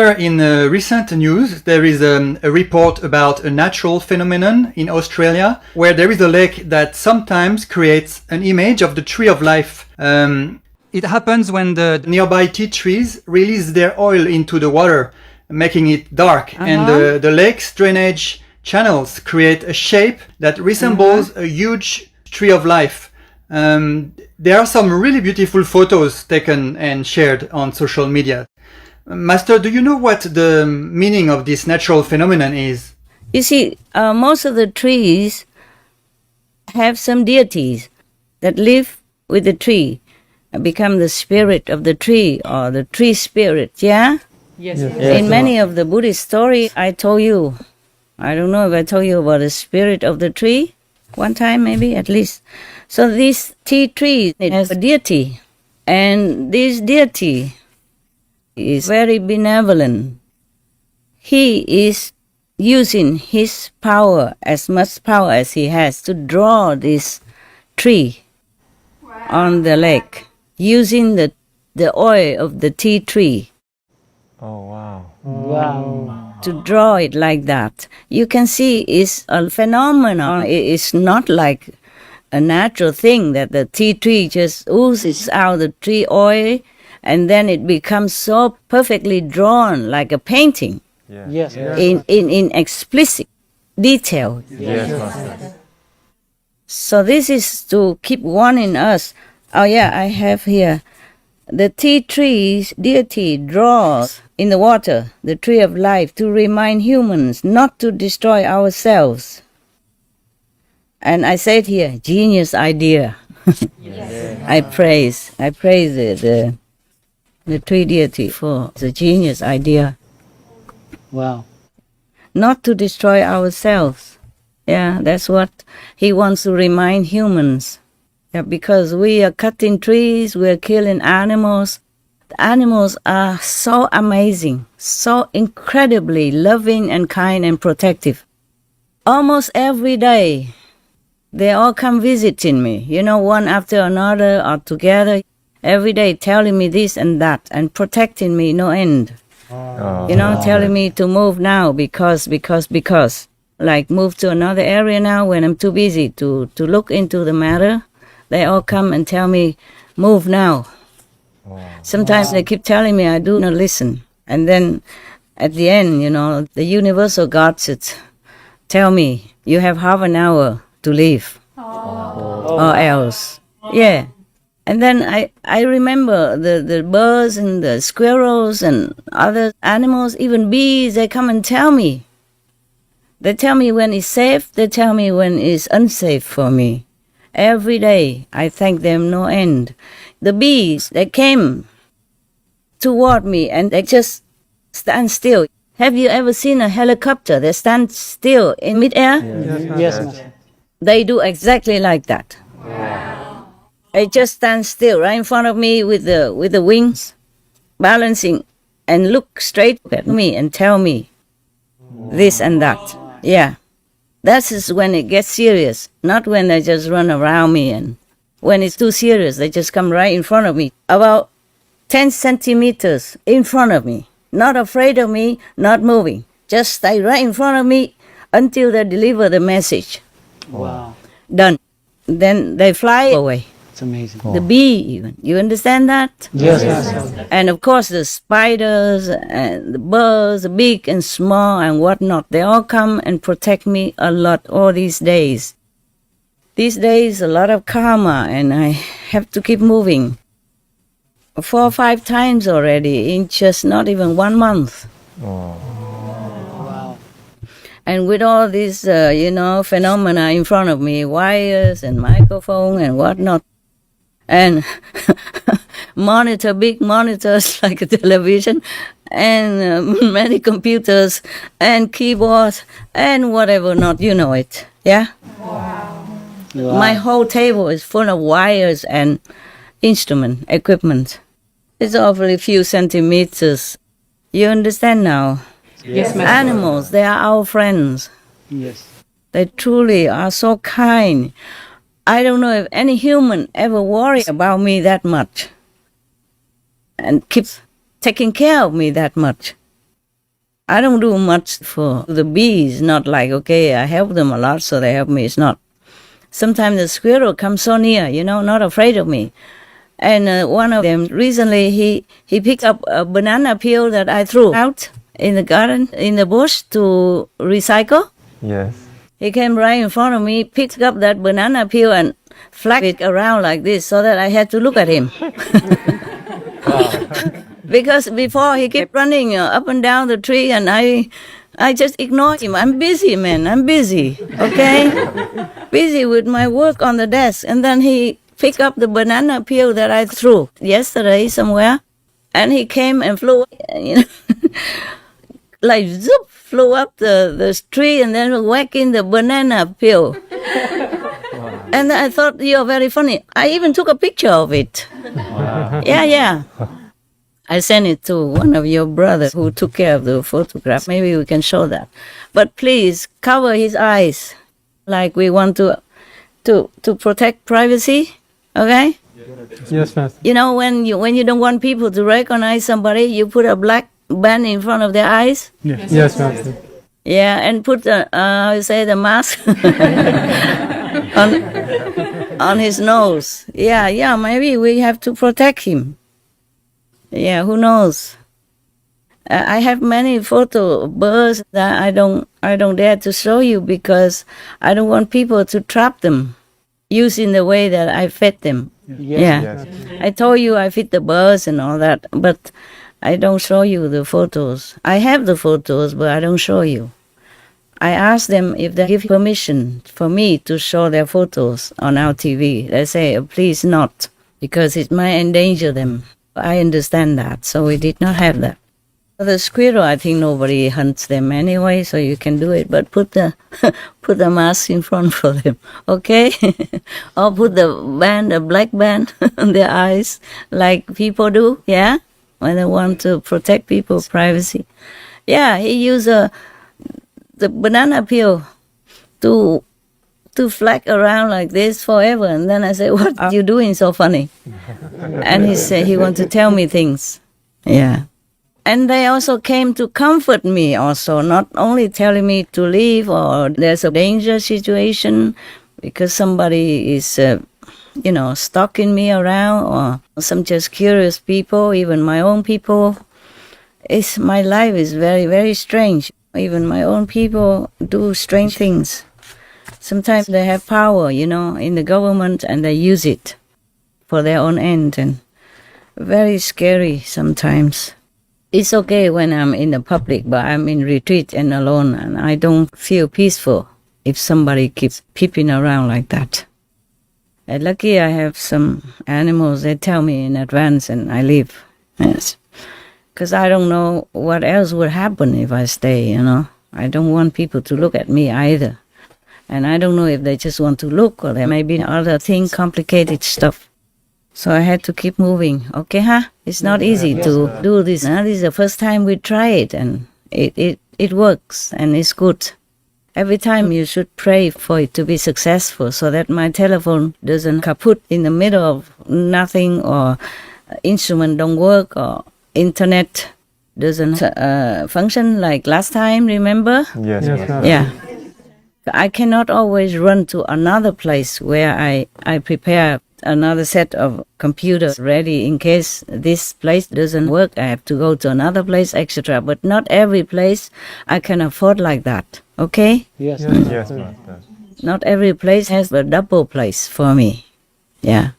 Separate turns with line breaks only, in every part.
Master, in recent news, there is a report about a natural phenomenon in Australia where there is a lake that sometimes creates an image of the tree of life. It happens when the nearby tea trees release their oil into the water, making it dark, and the lake's drainage channels create a shape that resembles a huge tree of life. There are some really beautiful photos taken and shared on social media. Master, do you know what the meaning of this natural phenomenon is?
You see, most of the trees have some deities that live with the tree, become the spirit of the tree or the tree spirit, yeah?
Yes.
In many of the Buddhist stories, I told you, I don't know if I told you about the spirit of the tree one time, maybe at least. So this tea tree, it has a deity, and this deity is very benevolent. He is using his power, as much power as he has, to draw this tree on the lake, using the oil of the tea tree.
Oh, wow.
Wow.
To draw it like that. You can see it's a phenomenon. It's not like a natural thing that the tea tree just oozes out the tree oil and then it becomes so perfectly drawn like a painting.
Yeah.
Yes.
In explicit detail.
Yes, Master.
So this is to keep warning us. Oh yeah, I have here. The tea tree's deity draws in the water the tree of life to remind humans not to destroy ourselves. And I said here, genius idea.
Yes.
I praise the tree deity for the genius idea.
Wow.
Not to destroy ourselves. Yeah, that's what he wants to remind humans. Yeah, because we are cutting trees, we are killing animals. The animals are so amazing, so incredibly loving and kind and protective. Almost every day, they all come visiting me, one after another or together, every day telling me this and that and protecting me no end. Telling me to move now because. Like move to another area now when I'm too busy to look into the matter. They all come and tell me, move now. Sometimes they keep telling me I do not listen. And then at the end, the universal God should tell me, you have half an hour to leave. Or else. Yeah. And then I remember the birds and the squirrels and other animals, even bees, they come and tell me. They tell me when it's safe, they tell me when it's unsafe for me. Every day, I thank them no end. The bees, they came toward me and they just stand still. Have you ever seen a helicopter that stands still in midair?
Yes, Master.
They do exactly like that. Wow. They just stand still right in front of me with the wings, balancing, and look straight at me and tell me this and that. Yeah. That is when it gets serious, not when they just run around me. And when it's too serious, they just come right in front of me, about 10 centimeters in front of me, not afraid of me, not moving. Just stay right in front of me until they deliver the message.
Wow.
Done. Then they fly away.
It's amazing.
The bee even. You understand that?
Yes, Master.
And of course the spiders and the birds, the big and small and whatnot, they all come and protect me a lot all these days. These days a lot of karma and I have to keep moving. 4 or 5 times already in just not even 1 month.
Wow.
And with all these, phenomena in front of me, wires and microphone and whatnot, and big monitors like a television, and many computers, and keyboards, and whatever not, you know it, yeah?
Wow.
My whole table is full of wires and equipment. It's awfully few centimeters. You understand now?
Yes, Master.
Animals, they are our friends.
Yes.
They truly are so kind. I don't know if any human ever worry about me that much and keep taking care of me that much. I don't do much for the bees, not like, okay, I help them a lot, so they help me. It's not. Sometimes the squirrel comes so near, not afraid of me. And one of them, recently, he picked up a banana peel that I threw out in the garden, in the bush to recycle.
Yes.
He came right in front of me, picked up that banana peel and flapped it around like this so that I had to look at him. Because before he kept running up and down the tree and I just ignored him. I'm busy, man. I'm busy. Okay? Busy with my work on the desk. And then he picked up the banana peel that I threw yesterday somewhere. And he came and flew, like zoop, flew up the tree and then whack in the banana peel. Wow. And I thought, you're very funny. I even took a picture of it. Wow. Yeah. I sent it to one of your brothers who took care of the photograph. Maybe we can show that. But please cover his eyes, like we want to protect privacy. Okay?
Yes, Master.
When you don't want people to recognize somebody, you put a black band in front of their eyes.
Yes, Master.
Yeah, and put the mask on his nose. Yeah. Maybe we have to protect him. Yeah, who knows? I have many photo birds that I don't dare to show you because I don't want people to trap them using the way that I fed them.
Yes.
I told you I feed the birds and all that, but I don't show you the photos. I have the photos, but I don't show you. I ask them if they give permission for me to show their photos on our TV. They say, please not, because it might endanger them. I understand that, so we did not have that. The squirrel, I think nobody hunts them anyway, so you can do it. But put the mask in front for them, okay? Or put the black band on their eyes, like people do, yeah, when they want to protect people's privacy. Yeah, he used the banana peel to flag around like this forever. And then I said, what are you doing so funny? And he said he wants to tell me things. Yeah. And they also came to comfort me also, not only telling me to leave or there's a danger situation because somebody is, stalking me around or some just curious people, even my own people. My life is very, very strange. Even my own people do strange things. Sometimes they have power, in the government and they use it for their own end and very scary sometimes. It's okay when I'm in the public, but I'm in retreat and alone and I don't feel peaceful if somebody keeps peeping around like that. And lucky I have some animals, they tell me in advance and I leave. Yes. Because I don't know what else would happen if I stay, I don't want people to look at me either. And I don't know if they just want to look or there may be other things, complicated stuff. So I had to keep moving. Okay, huh? It's not easy to do this. This is the first time we try it and it works and it's good. Every time you should pray for it to be successful so that my telephone doesn't kaput in the middle of nothing or instrument don't work or internet doesn't function like last time, remember?
Yes.
Yeah. I cannot always run to another place where I prepare another set of computers ready in case this place doesn't work. I have to go to another place, etc. But not every place I can afford like that. Okay?
Yes.
Yes, Master.
Not every place has a double place for me. Yeah.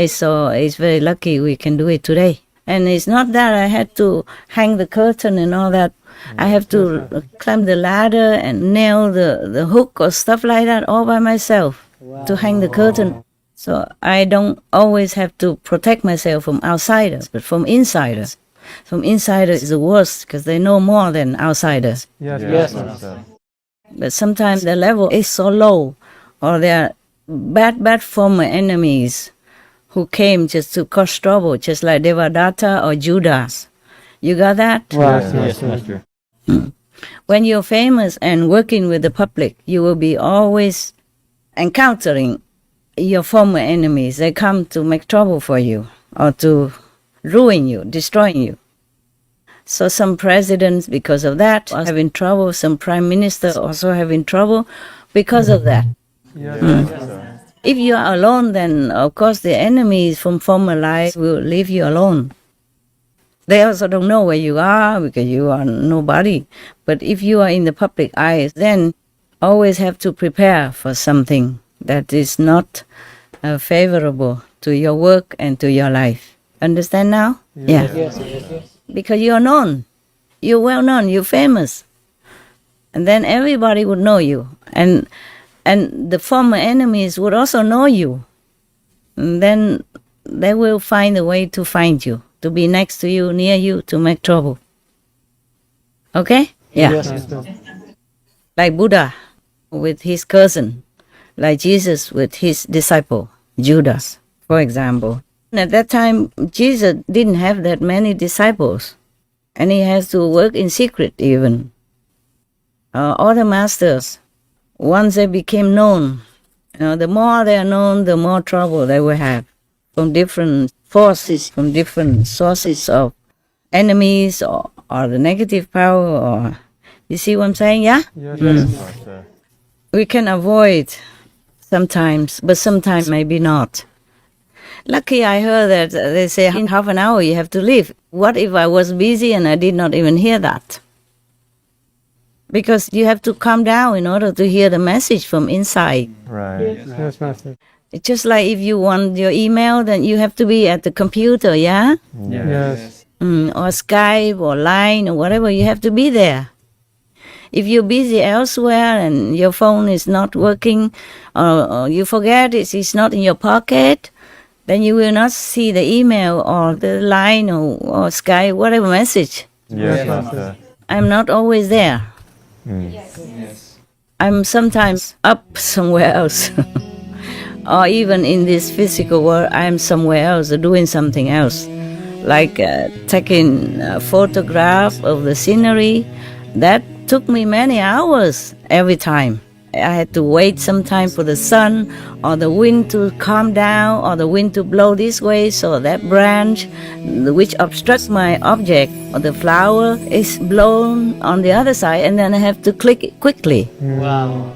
So it's very lucky we can do it today. And it's not that I had to hang the curtain and all that. I have to climb the ladder and nail the hook or stuff like that all by myself to hang the curtain. So I don't always have to protect myself from outsiders, but from insiders. From insiders is the worst because they know more than outsiders.
Yes.
But sometimes the level is so low or they are bad former enemies who came just to cause trouble, just like Devadatta or Judas. You got that?
Yes, Master.
When you're famous and working with the public, you will be always encountering your former enemies. They come to make trouble for you or to ruin you, destroy you. So some presidents, because of that, are having trouble. Some prime minister also having trouble because of that. If you are alone, then of course the enemies from former life will leave you alone. They also don't know where you are because you are nobody. But if you are in the public eye, then always have to prepare for something that is not favorable to your work and to your life. Understand now? Yeah.
Yes.
Because you are known. You're well known. You're famous. And then everybody would know you. And the former enemies would also know you. And then they will find a way to find you, to be next to you, near you, to make trouble. Okay? Yeah.
Yes, Master.
Like Buddha with his cousin, like Jesus with his disciple, Judas, for example. At that time, Jesus didn't have that many disciples, and he has to work in secret even. All the masters, once they became known, the more they are known, the more trouble they will have from different forces, from different sources of enemies or the negative power. Or you see what I'm saying? Yeah?
Yes,
Master.
We can avoid sometimes, but sometimes maybe not. Lucky I heard that they say in half an hour you have to leave. What if I was busy and I did not even hear that? Because you have to calm down in order to hear the message from inside.
Right.
Yes, Master.
It's just like if you want your email, then you have to be at the computer, yeah?
Yes.
Or Skype or Line or whatever, you have to be there. If you're busy elsewhere and your phone is not working or you forget it's not in your pocket, then you will not see the email or the Line or Skype, whatever message.
Yes, Master.
I'm not always there. I'm sometimes up somewhere else. Or even in this physical world, I'm somewhere else or doing something else. Like taking a photograph of the scenery. That took me many hours every time. I had to wait some time for the sun or the wind to calm down or the wind to blow this way so that branch which obstructs my object or the flower is blown on the other side, and then I have to click it quickly.
Wow.